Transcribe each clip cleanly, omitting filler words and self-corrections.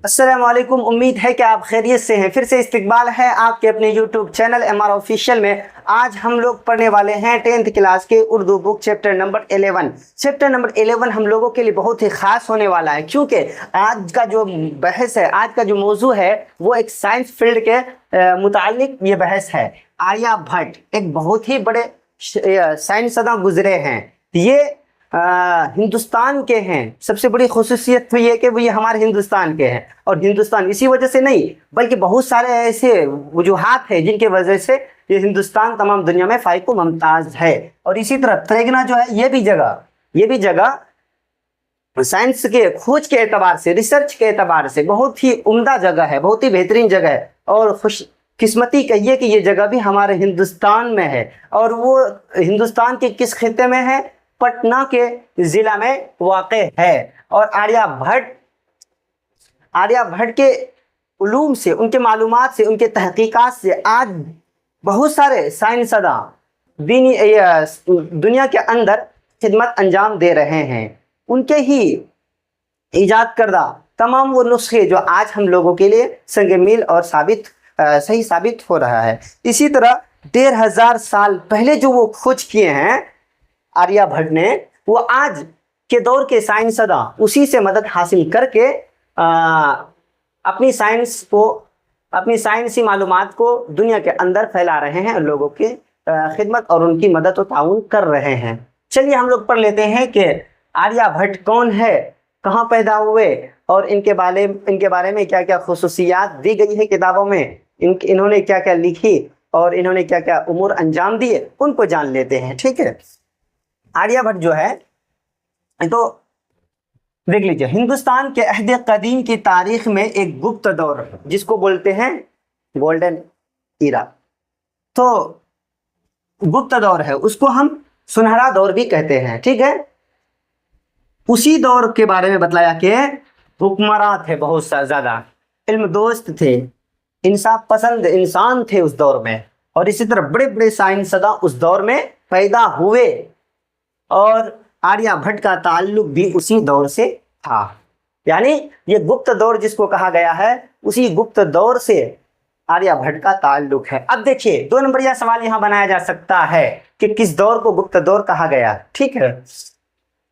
अस्सलाम वालेकुम। उम्मीद है कि आप खैरियत से हैं। फिर से इस्तकबाल है आपके अपने यूट्यूब चैनल MR ऑफिशियल में। आज हम लोग पढ़ने वाले हैं 10th क्लास के Urdu book chapter number 11। Chapter number 11 हम लोगों के लिए बहुत ही ख़ास होने वाला है, क्योंकि आज का जो बहस है, आज का जो मौजू है, वो एक साइंस फील्ड के मुतालिक ये बहस है। आर्यभट्ट एक बहुत ही बड़े साइंसदान गुजरे हैं। ये हिंदुस्तान के हैं। सबसे बड़ी खुसूसियत तो ये कि वो ये हमारे हिंदुस्तान के हैं, और हिंदुस्तान इसी वजह से नहीं बल्कि बहुत सारे ऐसे वजूहात हैं जिनके वजह से ये हिंदुस्तान तमाम दुनिया में फाइक मुमताज़ है। और इसी तरह त्रेगना जो है, ये भी जगह साइंस के खोज के एतबार से, रिसर्च के एतबार से बहुत ही उम्दा जगह है, बहुत ही बेहतरीन जगह है। और खुश किस्मती कहिए कि ये जगह भी हमारे हिंदुस्तान में है। और वो हिंदुस्तान के किस खिते में है? पटना के ज़िला में वाक़े है। और आर्यभट्ट के उलूम से, उनके मालूमात से, उनके तहकीकात से आज बहुत सारे साइंसदान दुनिया के अंदर खिदमत अंजाम दे रहे हैं। उनके ही ईजाद करदा तमाम वो नुस्खे जो आज हम लोगों के लिए संग मील और सही साबित हो रहा है। इसी तरह 1500 साल पहले जो वो खोज किए हैं आर्यभट्ट ने, वो आज के दौर के साइंसदान उसी से मदद हासिल करके अपनी साइंसी मालूमात को दुनिया के अंदर फैला रहे हैं, लोगों की खिदमत और उनकी मदद और ताउन कर रहे हैं। चलिए हम लोग पढ़ लेते हैं कि आर्यभट्ट कौन है, कहाँ पैदा हुए और इनके बारे में क्या क्या खुसूसियात दी गई है किताबों में, इन्होंने क्या क्या लिखी और इन्होंने क्या क्या उमूर अंजाम दिए, उनको जान लेते हैं। ठीक है। आर्यभट्ट जो है, तो देख लीजिए, हिंदुस्तान के अहद कदीम की तारीख में एक गुप्त दौर जिसको बोलते हैं गोल्डन ईरा, तो गुप्त दौर है, उसको हम सुनहरा दौर भी कहते हैं। ठीक है। उसी दौर के बारे में बतलाया कि हुक्मरां थे, बहुत ज़्यादा इल्म दोस्त थे, इंसाफ पसंद इंसान थे उस दौर में। और इसी तरह बड़े बड़े साइंसदान उस दौर में पैदा हुए, और आर्यभट्ट का ताल्लुक भी उसी दौर से था। यानी ये गुप्त दौर जिसको कहा गया है, उसी गुप्त दौर से आर्यभट्ट का ताल्लुक है। अब देखिए, 2 नंबरिया सवाल यहाँ बनाया जा सकता है कि किस दौर को गुप्त दौर कहा गया। ठीक है।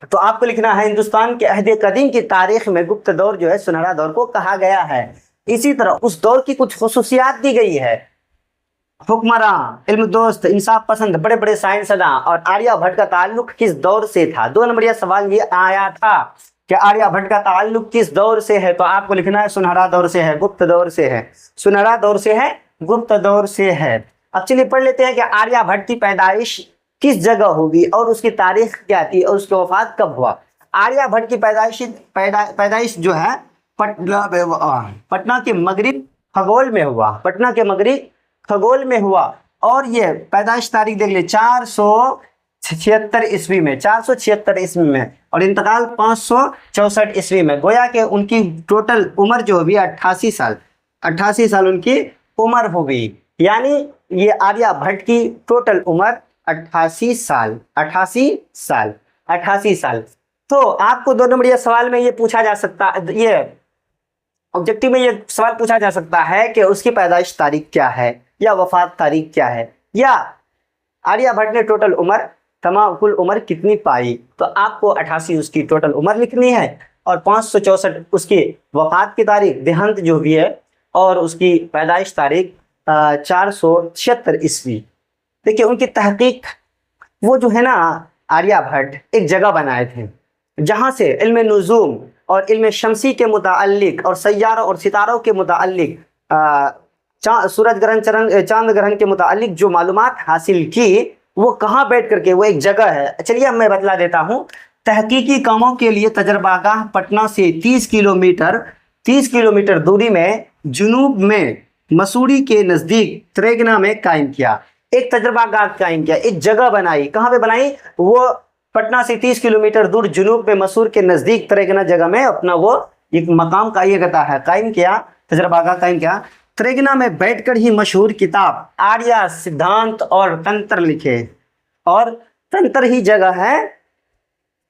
तो आपको लिखना है हिंदुस्तान के अहद कदीम की तारीख में गुप्त दौर जो है सुनहरा दौर को कहा गया है। इसी तरह उस दौर की कुछ खुसूसियात दी गई है। हुक्मरान, इल्म दोस्त, इंसाफ पसंद, बड़े बड़े साइंसदान, और आर्यभट्ट का ताल्लुक किस दौर से था। 2 नंबरिया सवाल ये आया था कि आर्यभट्ट का ताल्लुक किस दौर से है, तो आपको लिखना है सुनहरा दौर से है, गुप्त दौर से है, सुनहरा दौर से है, गुप्त दौर से है। अब चलिए पढ़ लेते हैं कि आर्यभट्ट की पैदाइश किस जगह होगी और उसकी तारीख क्या थी और उसकी वफात कब हुआ। आर्यभट्ट की पैदाइश जो है पटना के मगरिब खगोल में हुआ, पटना के मगरिब खगोल में हुआ। और ये पैदाइश तारीख देख ले 476 ईस्वी में, 476 ईस्वी में, और इंतकाल 564 ईस्वी में। गोया कि उनकी टोटल उम्र जो होगी 88 साल उनकी उम्र होगी। यानी ये आर्यभट्ट की टोटल उम्र 88 साल। तो आपको 2 नंबरिया सवाल में ये पूछा जा सकता, ये ऑब्जेक्टिव में ये सवाल पूछा जा सकता है कि उसकी पैदाइश तारीख क्या है या वफात तारीख क्या है, या आर्यभट्ट ने टोटल उम्र कुल उम्र कितनी पाई। तो आपको 88 उसकी टोटल उम्र लिखनी है और 564 उसकी वफात की तारीख, देहांत जो भी है, और उसकी पैदाइश तारीख 476 ईस्वी। देखिए उनकी तहकीक, वो जो है ना, आर्यभट्ट एक जगह बनाए थे जहाँ से इल्म नुजूम और इल्म शमसी के मुताल्लिक और सैयारों और सितारों के मुताल्लिक, सूरज ग्रहण, चांद ग्रहण के मुताल्लिक जो मालूमात हासिल की, वो कहाँ बैठ करके, वो एक जगह है। चलिए अब मैं बतला देता हूँ। तहकीकी कामों के लिए तजर्बागाह पटना से 30 किलोमीटर दूरी में जुनूब में मसूरी के नज़दीक त्रेगना में कायम किया। एक तजर्बागाह कायम किया, एक जगह बनाई। कहाँ पे बनाई? वो पटना से 30 किलोमीटर दूर जुनूब में मसूर के नज़दीक त्रेगना जगह में अपना वो एक मकाम का ये कहता है कायम किया, तजर्बागाह कायम किया। त्रेगना में बैठकर ही मशहूर किताब आर्य सिद्धांत और तंत्र लिखे। और तंत्र ही जगह है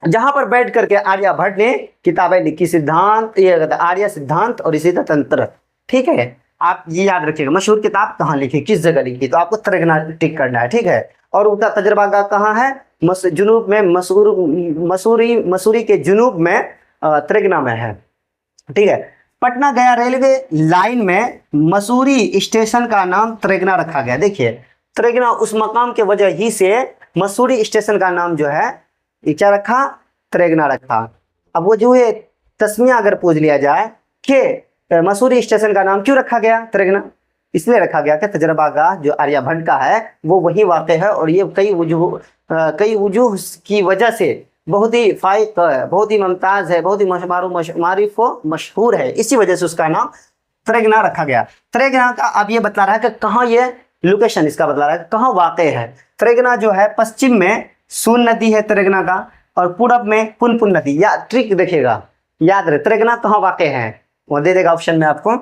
जहां पर बैठ करके आर्यभट्ट ने किताबें लिखी, सिद्धांत, ये आर्य सिद्धांत और इसी तरह तंत्र। ठीक है, आप ये याद रखिएगा मशहूर किताब कहाँ लिखी, किस जगह लिखी, तो आपको त्रिगना टिक करना है। ठीक है, और उनका तजर्बागाह कहाँ है, जुनूब में, मसूरी के जुनूब में त्रिगना में है। ठीक है, पटना गया रेलवे लाइन में मसूरी स्टेशन का नाम त्रिगना रखा गया। देखिए त्रिगना उस मकाम के वजह ही से मसूरी स्टेशन का नाम जो है ये क्या रखा, त्रिगना रखा। अब वो जो है तस्मिया अगर पूछ लिया जाए कि मसूरी स्टेशन का नाम क्यों रखा गया त्रिगना, इसलिए रखा गया कि तजर्बागाह जो आर्यभट्ट का है वो वही वाक़ है, और ये कई वजूह की वजह से बहुत ही फाइक है, बहुत ही मुमताज़ है, बहुत ही मारिफ व मशहूर है, इसी वजह से उसका नाम त्रिगना रखा गया। त्रिगना का अब ये बतला रहा है कि कहाँ ये लोकेशन इसका बतला रहा है कहाँ वाक़ है। त्रिगना जो है पश्चिम में सोन नदी है त्रिगना का, और पूरब में पुनपुन नदी। या ट्रिक देखिएगा, याद रहे त्रिगना कहाँ वाक़ है, वो दे देगा ऑप्शन में आपको,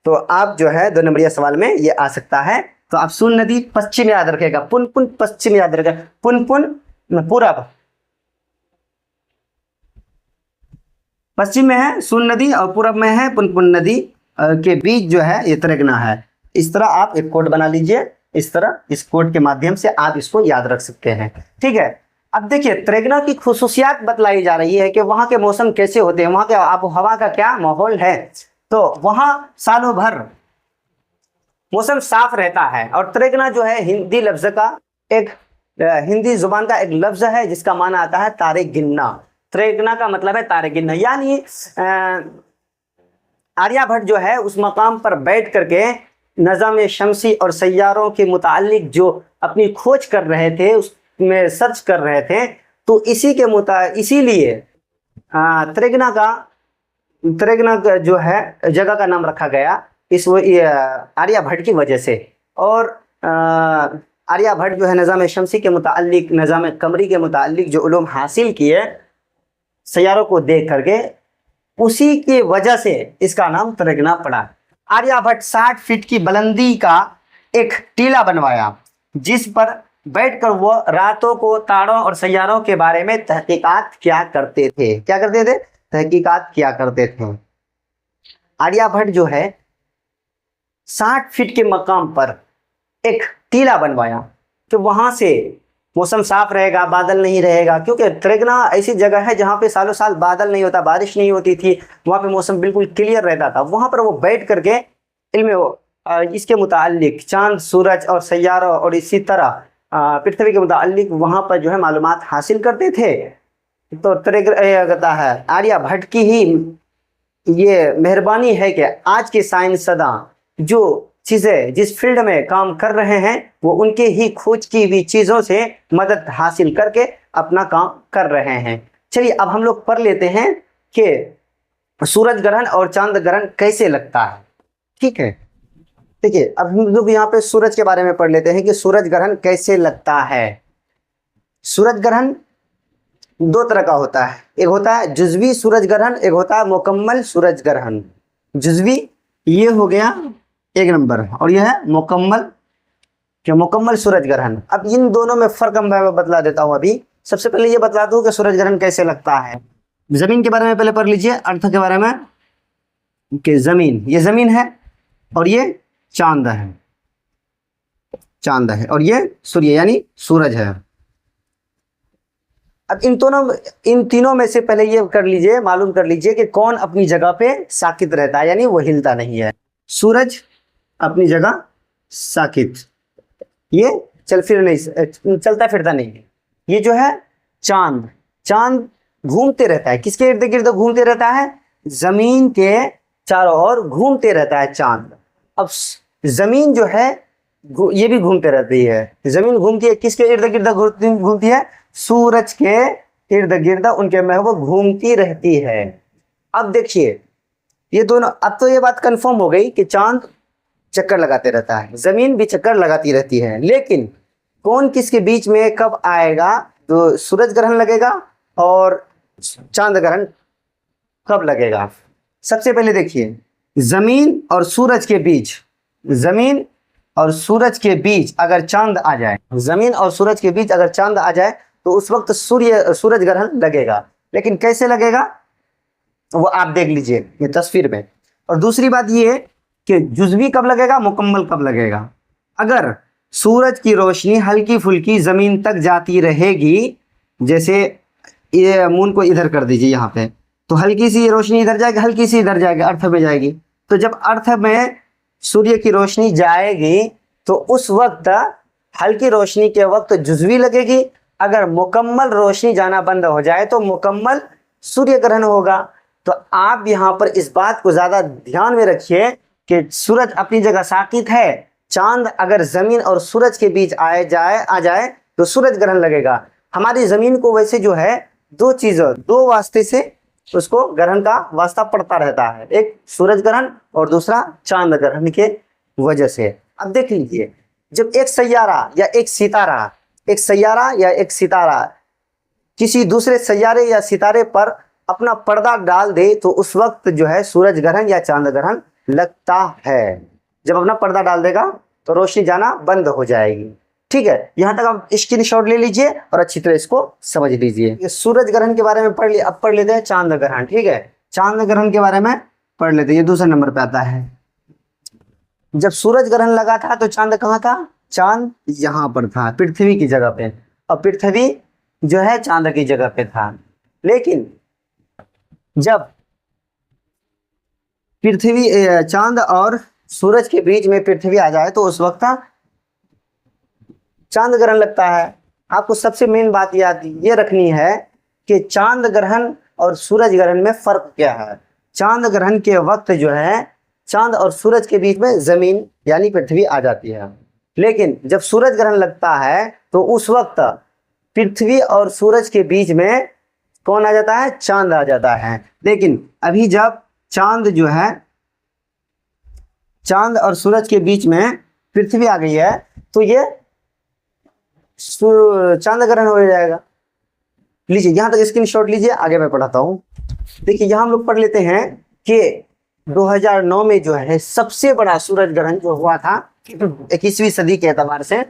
तो आप जो है 2 नंबरिया सवाल में ये आ सकता है। तो आप सोन नदी पश्चिम याद रखेगा, पुनपुन पश्चिम याद रखेगा, पुनपुन पूरब, पश्चिम में है सोन नदी और पूरब में है पुनपुन नदी के बीच जो है ये त्रिगना है। इस तरह आप एक कोड बना लीजिए, इस तरह इस कोड के माध्यम से आप इसको याद रख सकते हैं। ठीक है, अब देखिए त्रिगना की खुसूसियात बतलाई जा रही है कि वहाँ के मौसम कैसे होते हैं, वहाँ के आबो हवा का क्या माहौल है। तो वहाँ सालों भर मौसम साफ रहता है, और त्रिगना जो है हिंदी लफ्ज़ का एक हिंदी जुबान का एक लफ्ज़ है जिसका माना आता है तारे गिनना। त्रिगना का मतलब है तारे गिनना, यानी आर्यभट्ट जो है उस मकाम पर बैठ करके नज़ाम शमसी और सैयारों के मुतालिक जो अपनी खोज कर रहे थे, उसमें सर्च कर रहे थे, तो इसीलिए त्रिगना का जो है जगह का नाम रखा गया इस आर्यभट्ट की वजह से। और आर्यभट्ट जो है नज़ाम शमसी के मुतालिक, नज़ाम कमरी के मुतालिक जो उलूम हासिल किए सैयारों को देख करके, उसी की वजह से इसका नाम त्रिगना पड़ा। आर्यभट्ट 60 फीट की बुलंदी का एक टीला बनवाया जिस पर बैठकर वो रातों को तारों और सैयारों के बारे में तहकीकात किया करते थे। क्या करते थे? तहकीकात किया करते थे। आर्यभट्ट जो है 60 फीट के मकाम पर एक टीला बनवाया कि वहां से मौसम साफ रहेगा, बादल नहीं रहेगा, क्योंकि त्रिगना ऐसी जगह है जहाँ पे सालों साल बादल नहीं होता, बारिश नहीं होती थी, वहाँ पे मौसम बिल्कुल क्लियर रहता था। वहाँ पर वो बैठ करके इल्म इसके मुतालिक चांद, सूरज और सैयारों और इसी तरह पृथ्वी के मुतालिक वहाँ पर जो है मालूमात हासिल करते थे। तो त्रिगना है आर्यभट्ट की ही ये मेहरबानी है कि आज के साइंसदां जो चीज़ें जिस फील्ड में काम कर रहे हैं वो उनके ही खोज की हुई चीज़ों से मदद हासिल करके अपना काम कर रहे हैं। चलिए अब हम लोग पढ़ लेते हैं कि सूरज ग्रहण और चांद ग्रहण कैसे लगता है। ठीक है, देखिए अब हम लोग यहाँ पे सूरज के बारे में पढ़ लेते हैं कि सूरज ग्रहण कैसे लगता है। सूरज ग्रहण 2 तरह का होता है, एक होता है जुज़वी सूरज ग्रहण, एक होता है मुकम्मल सूरज ग्रहण। जुज़वी ये हो गया 1 नंबर, और यह है मुकम्मल सूरज ग्रहण। अब इन दोनों में फ़र्क मैं बतला देता हूँ। अभी सबसे पहले ये बतला दूँ कि सूरज ग्रहण कैसे लगता है। ज़मीन के बारे में पहले पढ़ लीजिए, अर्थ के बारे में कि ज़मीन, ये ज़मीन है और ये चांद है और ये सूर्य यानी सूरज है। अब इन तीनों में से पहले ये कर लीजिए, मालूम कर लीजिए कि कौन अपनी जगह पे साकित रहता है, यानी वो हिलता नहीं है। सूरज अपनी जगह साकित, ये चलता फिरता नहीं है। ये जो है चांद घूमते रहता है, किसके इर्द गिर्द घूमते रहता है? जमीन के चारों ओर घूमते रहता है चांद। अब जमीन जो है ये भी घूमते रहती है। जमीन घूमती है, किसके इर्द गिर्द घूमती है? सूरज के इर्द गिर्द उनके में वो घूमती रहती है। अब देखिए ये दोनों, अब तो ये बात कंफर्म हो गई कि चांद चक्कर लगाते रहता है, जमीन भी चक्कर लगाती रहती है, लेकिन कौन किसके बीच में कब आएगा? तो सूरज ग्रहण लगेगा और चांद ग्रहण कब लगेगा? सबसे पहले देखिए जमीन और सूरज के बीच अगर चांद आ जाए, जमीन और सूरज के बीच अगर चांद आ जाए तो उस वक्त सूरज ग्रहण लगेगा। लेकिन कैसे लगेगा वो आप देख लीजिए ये तस्वीर में। और दूसरी बात ये कि जुज़वी कब लगेगा, मुकम्मल कब लगेगा। अगर सूरज की रोशनी हल्की फुल्की ज़मीन तक जाती रहेगी, जैसे ये मून को इधर कर दीजिए यहाँ पे, तो हल्की सी रोशनी इधर जाएगी, हल्की सी इधर जाएगी, अर्थ में जाएगी। तो जब अर्थ में सूर्य की रोशनी जाएगी तो उस वक्त हल्की रोशनी के वक्त जुज़वी लगेगी। अगर मुकम्मल रोशनी जाना बंद हो जाए तो मुकम्मल सूर्य ग्रहण होगा। तो आप यहाँ पर इस बात को ज़्यादा ध्यान में रखिए कि सूरज अपनी जगह साकित है, चांद अगर ज़मीन और सूरज के बीच आ जाए तो सूरज ग्रहण लगेगा। हमारी ज़मीन को वैसे जो है दो वास्ते से उसको ग्रहण का वास्ता पड़ता रहता है, एक सूरज ग्रहण और दूसरा चांद ग्रहण के वजह से। अब देख लीजिए, जब एक सैयारा या एक सितारा किसी दूसरे सैयारे या सितारे पर अपना पर्दा डाल दे तो उस वक्त जो है सूरज ग्रहण या चांद ग्रहण लगता है। जब अपना पर्दा डाल देगा तो रोशनी जाना बंद हो जाएगी। ठीक है, यहाँ तक आप स्क्रीनशॉट ले लीजिए और अच्छी तरह इसको समझ लीजिए। ये सूरज ग्रहण के बारे में पढ़ लिया, अब पढ़ लेते हैं चांद ग्रहण। ठीक है, चांद ग्रहण के बारे में पढ़ लेते हैं, ये दूसरे नंबर पे आता है। जब सूरज ग्रहण लगा था तो चांद कहाँ था, चांद यहाँ पर था, पृथ्वी की जगह पे, और पृथ्वी जो है चांद की जगह पे था। लेकिन जब पृथ्वी चांद और सूरज के बीच में पृथ्वी आ जाए तो उस वक्त चांद ग्रहण लगता है। आपको सबसे मेन बात याद ये रखनी है कि चांद ग्रहण और सूरज ग्रहण में फर्क क्या है। चांद ग्रहण के वक्त जो है चांद और सूरज के बीच में जमीन यानी पृथ्वी आ जाती है, लेकिन जब सूरज ग्रहण लगता है तो उस वक्त पृथ्वी और सूरज के बीच में कौन आ जाता है, चांद आ जाता है। लेकिन अभी जब चांद जो है चांद और सूरज के बीच में पृथ्वी आ गई है तो ये चांद ग्रहण हो जाएगा। लीजिए यहाँ तक स्क्रीनशॉट लीजिए, आगे मैं पढ़ाता हूँ। देखिए यहाँ हम लोग पढ़ लेते हैं कि 2009 में जो है सबसे बड़ा सूरज ग्रहण जो हुआ था 21वीं सदी के एतबार से,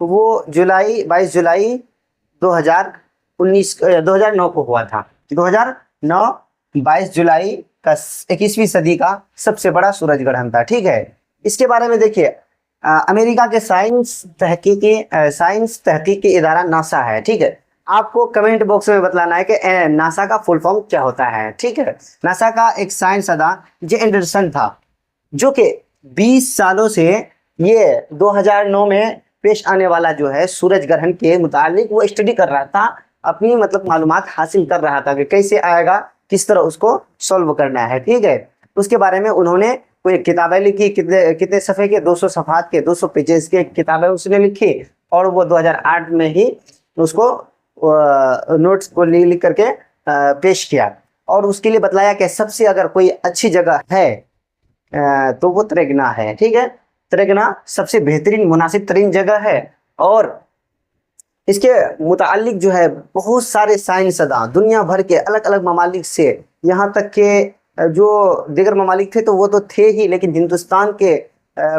वो 22 जुलाई 2009 को हुआ था। 2009 22 जुलाई का 21वीं सदी का सबसे बड़ा सूरज ग्रहण था। ठीक है, इसके बारे में देखिए, अमेरिका के साइंस तहकीकी इदारा नासा है। ठीक है, आपको कमेंट बॉक्स में बतलाना है कि नासा का फुल फॉर्म क्या होता है। ठीक है, नासा का एक साइंसदान जे एंडरसन था, जो कि 20 सालों से ये 2009 में पेश आने वाला जो है सूरज ग्रहण के मुतालिक वो स्टडी कर रहा था, अपनी मतलब मालूमात हासिल कर रहा था कि कैसे आएगा, किस तरह उसको सॉल्व करना है। ठीक है, उसके बारे में उन्होंने कोई किताबें लिखी, कितने सफ़े के 200 सफ़ात के 200 पेजेस के किताबें उसने लिखी, और वो 2008 में ही उसको नोट्स को लिख करके पेश किया। और उसके लिए बतलाया कि सबसे अगर कोई अच्छी जगह है तो वो त्रेगना है। ठीक है, त्रेगना सबसे बेहतरीन मुनासिब तरीन जगह है। और इसके मुतालिक जो है बहुत सारे साइंसदान दुनिया भर के अलग अलग ममालिक से, यहाँ तक के जो दीगर ममालिक थे तो वो तो थे ही, लेकिन हिंदुस्तान के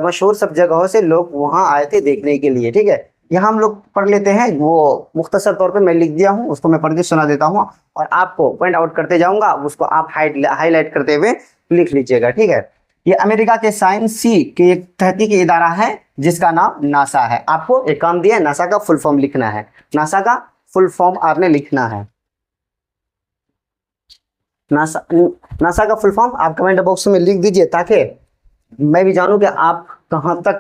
मशहूर सब जगहों से लोग वहाँ आए थे देखने के लिए। ठीक है, यहाँ हम लोग पढ़ लेते हैं, वो मुख्तसर तौर पे मैं लिख दिया हूँ, उसको मैं पढ़ के सुना देता हूँ और आपको पॉइंट आउट करते जाऊँगा, उसको आप हाईलाइट करते हुए लिख लीजिएगा। ठीक है, ये अमेरिका के साइंसी के एक तहकीकी इदारा है जिसका नाम नासा है। आपको एक काम दिया है, नासा का फुल फॉर्म लिखना है। नासा का फुल फॉर्म आपने लिखना है। नासा का फुल फॉर्म आप कमेंट बॉक्स में लिख दीजिए ताकि मैं भी जानूं कि आप कहां तक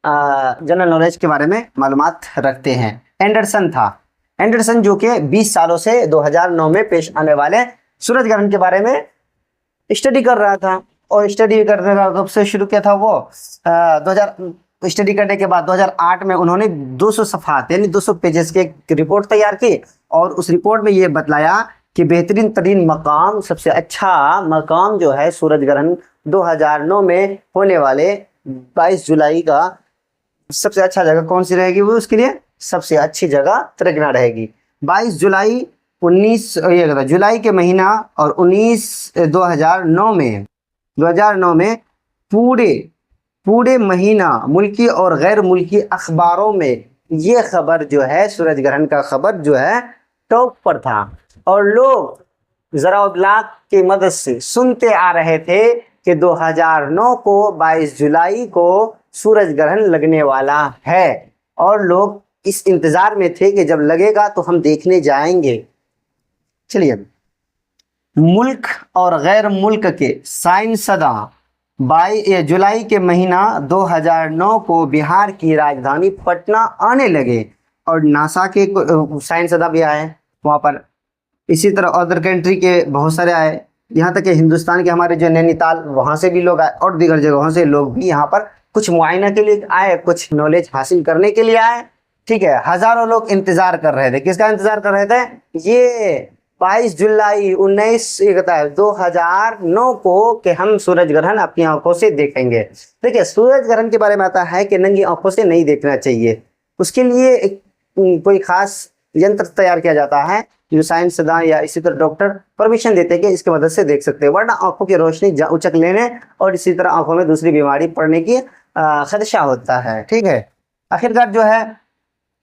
जनरल नॉलेज के बारे में मालूमात रखते हैं। एंडरसन था, एंडरसन जो कि 20 सालों से 2009 में पेश आने वाले सूरज ग्रहण के बारे में स्टडी कर रहा था। और स्टडी करने का कब से शुरू किया था वो 2000 स्टडी करने के बाद 2008 में उन्होंने 200 सफ़ात यानी 200 पेजेस की एक रिपोर्ट तैयार की, और उस रिपोर्ट में ये बतलाया कि बेहतरीन तरीन मकाम, सबसे अच्छा मकाम जो है सूरज ग्रहण 2009 में होने वाले 22 जुलाई का सबसे अच्छा जगह कौन सी रहेगी, वो उसके लिए सबसे अच्छी जगह त्रिगना रहेगी। 22 जुलाई 19 जुलाई के महीना और 2009 में पूरे महीना मुल्की और गैर मुल्की अखबारों में ये खबर जो है सूरज ग्रहण का खबर जो है टॉप पर था और लोग ज़राओ ब्लॉग की मदद से सुनते आ रहे थे कि 2009 को 22 जुलाई को सूरज ग्रहण लगने वाला है और लोग इस इंतज़ार में थे कि जब लगेगा तो हम देखने जाएंगे। चलिए, मुल्क और गैर मुल्क के साइंसदां 22 जुलाई के महीना 2009 को बिहार की राजधानी पटना आने लगे और नासा के साइंसदां भी आए वहाँ पर। इसी तरह अदर कंट्री के बहुत सारे आए, यहाँ तक कि हिंदुस्तान के हमारे जो नैनीताल वहाँ से भी लोग आए और दीगर जगहों से लोग भी यहाँ पर कुछ मुआयना के लिए आए, कुछ नॉलेज हासिल करने के लिए आए। ठीक है, हज़ारों लोग इंतज़ार कर रहे थे। किसका इंतज़ार कर रहे थे? ये 22 जुलाई 2009 को कि हम सूरज ग्रहण अपनी आंखों से देखेंगे। देखिए, सूरज ग्रहण के बारे में आता है कि नंगी आंखों से नहीं देखना चाहिए, उसके लिए एक कोई खास यंत्र तैयार किया जाता है जो साइंसदान या इसी तरह डॉक्टर परमिशन देते हैं कि इसकी मदद से देख सकते हैं, वरना आंखों की रोशनी उचक लेने और इसी तरह आंखों में दूसरी बीमारी पड़ने की खदशा होता है। ठीक है, आखिरकार जो है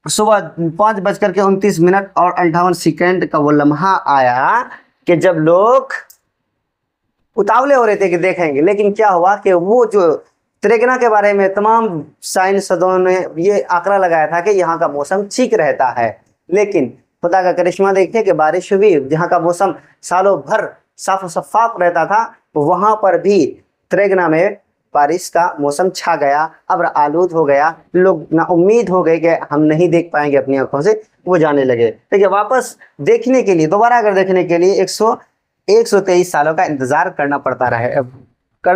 सुबह 5:29 और 58 का वो लम्हा आया कि जब लोग उतावले हो रहे थे कि देखेंगे, लेकिन क्या हुआ कि वो जो त्रिगना के बारे में तमाम साइंसदानों ने ये आंकड़ा लगाया था कि यहाँ का मौसम ठीक रहता है, लेकिन खुदा का करिश्मा देखिए कि बारिश हुई, जहाँ का मौसम सालों भर साफ शफाफ रहता था वहाँ पर भी त्रिगना में बारिश का मौसम छा गया, अब्र आलूद हो गया, लोग ना उम्मीद हो गए कि हम नहीं देख पाएंगे अपनी आंखों से, वो जाने लगे। देखिए, वापस देखने के लिए, दोबारा अगर देखने के लिए 123 सालों का इंतज़ार करना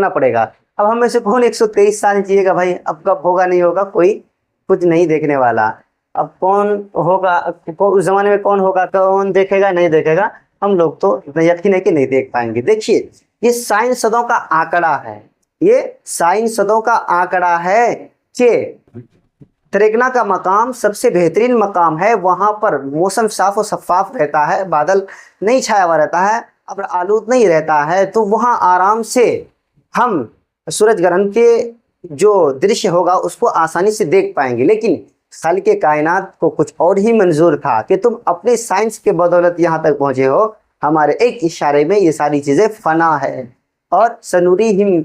पड़ेगा। अब हम में से कौन 123 साल जिएगा भाई? अब कब होगा नहीं होगा, कोई कुछ नहीं देखने वाला। अब कौन होगा उस ज़माने में, कौन होगा, कौन देखेगा नहीं देखेगा, हम लोग तो यकीन है कि नहीं देख पाएंगे। देखिए, ये साइंसदानों का आंकड़ा है, ये साइंसदानों का आंकड़ा है कि त्रिगना का मकाम सबसे बेहतरीन मकाम है, वहाँ पर मौसम साफ और शफाफ रहता है, बादल नहीं छाया हुआ रहता है, अब आलूद नहीं रहता है, तो वहाँ आराम से हम सूरज ग्रहण के जो दृश्य होगा उसको आसानी से देख पाएंगे। लेकिन खालिक़े कायनात को कुछ और ही मंजूर था कि तुम अपने साइंस के बदौलत यहाँ तक पहुँचे हो, हमारे एक इशारे में ये सारी चीज़ें फना है। और सनूरीहिम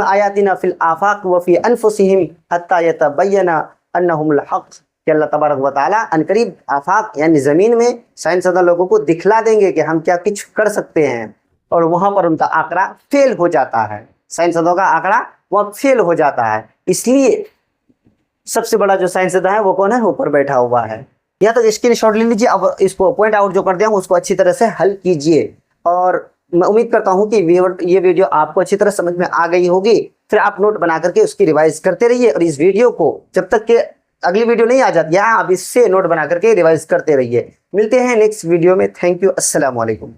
आयातिना फिल आफाक व फी अनफुसिहिम हत्ता यतबय्यना अन्नहुमुल हक़ कि अल्लाह तबारक व तआला अनकरीब आफाक यानी ज़मीन में साइंसदान लोगों को दिखला देंगे कि हम क्या कुछ कर सकते हैं, और वहाँ पर उनका आंकड़ा फेल हो जाता है, साइंसदानों का आंकड़ा वहाँ फेल हो जाता है। इसलिए सबसे बड़ा जो साइंसदान है वो कौन है? ऊपर बैठा हुआ है। या तो स्क्रीनशॉट ले लीजिए, अब इसको पॉइंट आउट जो कर दिया उसको अच्छी तरह से हल कीजिए, और मैं उम्मीद करता हूँ कि ये वीडियो आपको अच्छी तरह समझ में आ गई होगी। फिर आप नोट बना करके उसकी रिवाइज करते रहिए, और इस वीडियो को जब तक कि अगली वीडियो नहीं आ जाती है आप इससे नोट बना करके रिवाइज करते रहिए। मिलते हैं नेक्स्ट वीडियो में। थैंक यू, अस्सलाम वालेकुम।